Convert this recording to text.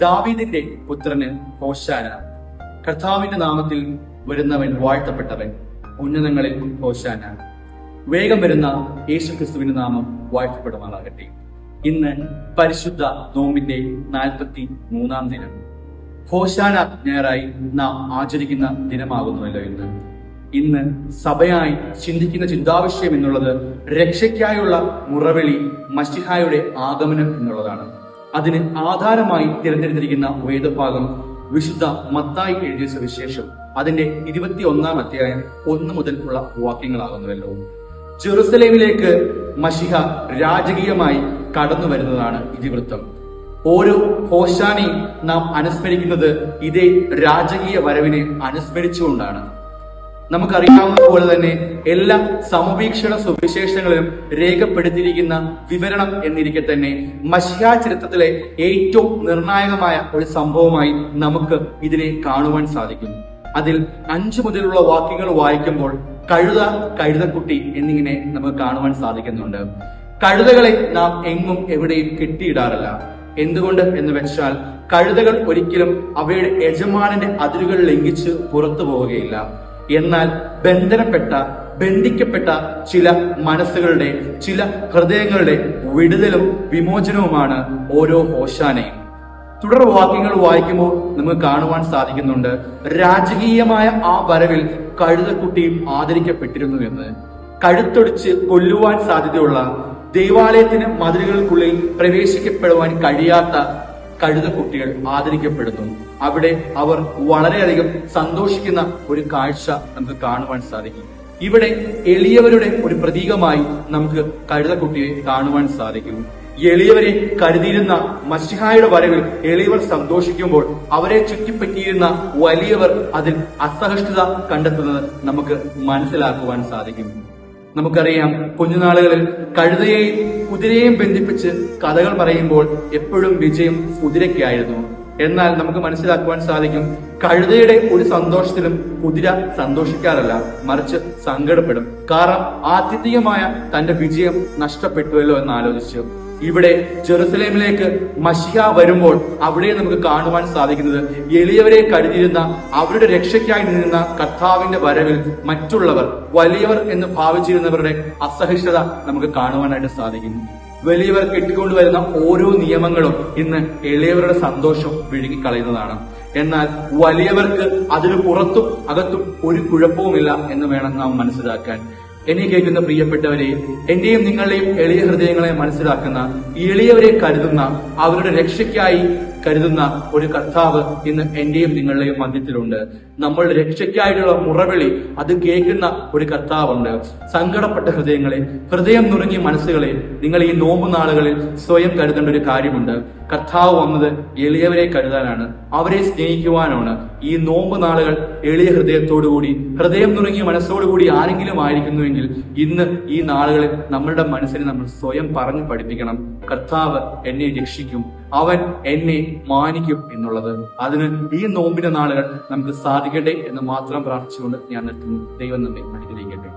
ദാവീദിന്റെ പുത്രന് ഹോശാന. കർത്താവിന്റെ നാമത്തിൽ വരുന്നവൻ വാഴ്ത്തപ്പെട്ടവൻ, ഉന്നതങ്ങളിൽ ഹോശാന. വേഗം വരുന്ന യേശുക്രിസ്തുവിന്റെ നാമം വാഴ്ത്തപ്പെടുമാറാകട്ടെ. ഇന്ന് പരിശുദ്ധ നോമ്പിന്റെ 43-ാം ദിനം. ഹോശാന ഞായറായി നാം ആചരിക്കുന്ന ദിനമാകുന്നുവല്ലോ ഇന്ന് സഭയായി ചിന്തിക്കുന്ന ചിന്താവിഷയം എന്നുള്ളത് രക്ഷയ്ക്കായുള്ള മുറവിളി, മശിഹായുടെ ആഗമനം എന്നുള്ളതാണ്. അതിന് ആധാരമായി തിരഞ്ഞെടുത്തിരിക്കുന്ന വേദഭാഗം വിശുദ്ധ മത്തായി എഴുതിയ സുവിശേഷം അതിന്റെ 21-ാം അധ്യായം 1 മുതൽ ഉള്ള വാക്യങ്ങളാകുന്നുവല്ലോ. ജെറുസലേമിലേക്ക് മശിഹ രാജകീയമായി കടന്നു വരുന്നതാണ് ഇതിവൃത്തം. ഓരോ ഹോശാനയും നാം അനുസ്മരിക്കുന്നത് ഇതേ രാജകീയ വരവിനെ അനുസ്മരിച്ചുകൊണ്ടാണ്. നമുക്കറിയാവുന്ന പോലെ തന്നെ എല്ലാ സമവീക്ഷണ സുവിശേഷങ്ങളിലും രേഖപ്പെടുത്തിയിരിക്കുന്ന വിവരണം എന്നിരിക്കെ തന്നെ മശിഹാ ചരിത്രത്തിലെ ഏറ്റവും നിർണായകമായ ഒരു സംഭവമായി നമുക്ക് ഇതിനെ കാണുവാൻ സാധിക്കും. അതിൽ 5 മുതലുള്ള വാക്യങ്ങൾ വായിക്കുമ്പോൾ കഴുതക്കുട്ടി എന്നിങ്ങനെ നമുക്ക് കാണുവാൻ സാധിക്കുന്നുണ്ട്. കഴുതകളെ നാം എങ്ങും എവിടെയും കെട്ടിയിടാറില്ല. എന്തുകൊണ്ട് എന്ന് വെച്ചാൽ കഴുതകൾ ഒരിക്കലും അവയുടെ യജമാനന്റെ അതിരുകൾ ലംഘിച്ച് പുറത്തു പോവുകയില്ല. എന്നാൽ ബന്ധിക്കപ്പെട്ട ചില മനസ്സുകളുടെ, ചില ഹൃദയങ്ങളുടെ വിടുതലും വിമോചനവുമാണ് ഓരോ ഹോശാനയും. തുടർ വാക്യങ്ങൾ വായിക്കുമ്പോൾ നമുക്ക് കാണുവാൻ സാധിക്കുന്നുണ്ട്, രാജകീയമായ ആ വരവിൽ കഴുതക്കുട്ടിയും ആദരിക്കപ്പെട്ടിരുന്നു എന്ന്. കഴുത്തൊടിച്ച് കൊല്ലുവാൻ സാധ്യതയുള്ള, ദൈവാലയത്തിന് മതിലുകൾക്കുള്ളിൽ പ്രവേശിക്കപ്പെടുവാൻ കഴിയാത്ത കഴുതക്കുട്ടികൾ ആദരിക്കപ്പെടുന്നു. അവിടെ അവർ വളരെയധികം സന്തോഷിക്കുന്ന ഒരു കാഴ്ച നമുക്ക് കാണുവാൻ സാധിക്കും. ഇവിടെ എളിയവരുടെ ഒരു പ്രതീകമായി നമുക്ക് കഴുതക്കുട്ടിയെ കാണുവാൻ സാധിക്കും. എളിയവരെ കരുതിയിരുന്ന മശിഹായുടെ വരവിൽ എളിയവർ സന്തോഷിക്കുമ്പോൾ അവരെ ചുറ്റിപ്പറ്റിയിരുന്ന വലിയവർ അതിൽ അസഹിഷ്ണുത കണ്ടെത്തുന്നത് നമുക്ക് മനസ്സിലാക്കുവാൻ സാധിക്കും. നമുക്കറിയാം, കുഞ്ഞുനാളുകളിൽ കഴുതയെയും കുതിരയെയും ബന്ധിപ്പിച്ച് കഥകൾ പറയുമ്പോൾ എപ്പോഴും വിജയം കുതിരയ്ക്കായിരുന്നു. എന്നാൽ നമുക്ക് മനസ്സിലാക്കുവാൻ സാധിക്കും, കഴുതയുടെ ഒരു സന്തോഷത്തിലും കുതിര സന്തോഷിക്കാറില്ല, മറിച്ച് സങ്കടപ്പെടും. കാരണം ആത്യന്തികമായ തന്റെ വിജയം നഷ്ടപ്പെട്ടുവല്ലോ എന്ന് ആലോചിച്ചു. ഇവിടെ ജെറുസലേമിലേക്ക് മശിഹ വരുമ്പോൾ അവിടെ നമുക്ക് കാണുവാൻ സാധിക്കുന്നത്, എളിയവരെ കരുതിയിരുന്ന, അവരുടെ രക്ഷയ്ക്കായി നിന്നിരുന്ന കർത്താവിന്റെ വരവിൽ മറ്റുള്ളവർ, വലിയവർ എന്ന് ഭാവിച്ചിരുന്നവരുടെ അസഹിഷ്ണുത നമുക്ക് കാണുവാനായിട്ട് സാധിക്കുന്നു. വലിയവർ കെട്ടിക്കൊണ്ടുവരുന്ന ഓരോ നിയമങ്ങളും ഇന്ന് എളിയവരുടെ സന്തോഷം വിഴുങ്ങിക്കളയുന്നതാണ്. എന്നാൽ വലിയവർക്ക് അതിനു പുറത്തും അകത്തും ഒരു കുഴപ്പവുമില്ല എന്ന് വേണം നാം മനസ്സിലാക്കാൻ. എന്നെ കേൾക്കുന്ന പ്രിയപ്പെട്ടവരെ, എന്റെയും നിങ്ങളുടെയും എളിയ ഹൃദയങ്ങളെ മനസ്സിലാക്കുന്ന, എളിയവരെ കരുതുന്ന, അവരുടെ രക്ഷയ്ക്കായി കരുതുന്ന ഒരു കർത്താവ് ഇന്ന് എന്റെയും നിങ്ങളുടെയും മധ്യത്തിലുണ്ട്. നമ്മളുടെ രക്ഷയ്ക്കായിട്ടുള്ള മുറവിളി അത് കേൾക്കുന്ന ഒരു കർത്താവുണ്ട്. സങ്കടപ്പെട്ട ഹൃദയങ്ങളെ, ഹൃദയം നുറുങ്ങിയ മനസ്സുകളെ, നിങ്ങൾ ഈ നോമ്പ് നാളുകളിൽ സ്വയം കരുതേണ്ട ഒരു കാര്യമുണ്ട്. കർത്താവ് വന്നത് എളിയവരെ കരുതാനാണ്, അവരെ സ്നേഹിക്കുവാനാണ്. ഈ നോമ്പ് നാളുകൾ എളിയ ഹൃദയത്തോടുകൂടി, ഹൃദയം നുറുങ്ങിയ മനസ്സോടുകൂടി ആരെങ്കിലും ആയിരിക്കുന്നുവെങ്കിൽ ഇന്ന് ഈ നാളുകളിൽ നമ്മളുടെ മനസ്സിനെ നമ്മൾ സ്വയം പറഞ്ഞു പഠിപ്പിക്കണം, കർത്താവ് എന്നെ രക്ഷിക്കും, അവൻ എന്നെ മാനിക്കും എന്നുള്ളത്. അതിന് ഈ നോമ്പിന്റെ നാളുകൾ നമുക്ക് സാധിക്കട്ടെ എന്ന് മാത്രം പ്രാർത്ഥിച്ചുകൊണ്ട് ഞാൻ നിർത്തുന്നു. ദൈവം നമ്മെ അനുഗ്രഹിക്കട്ടെ.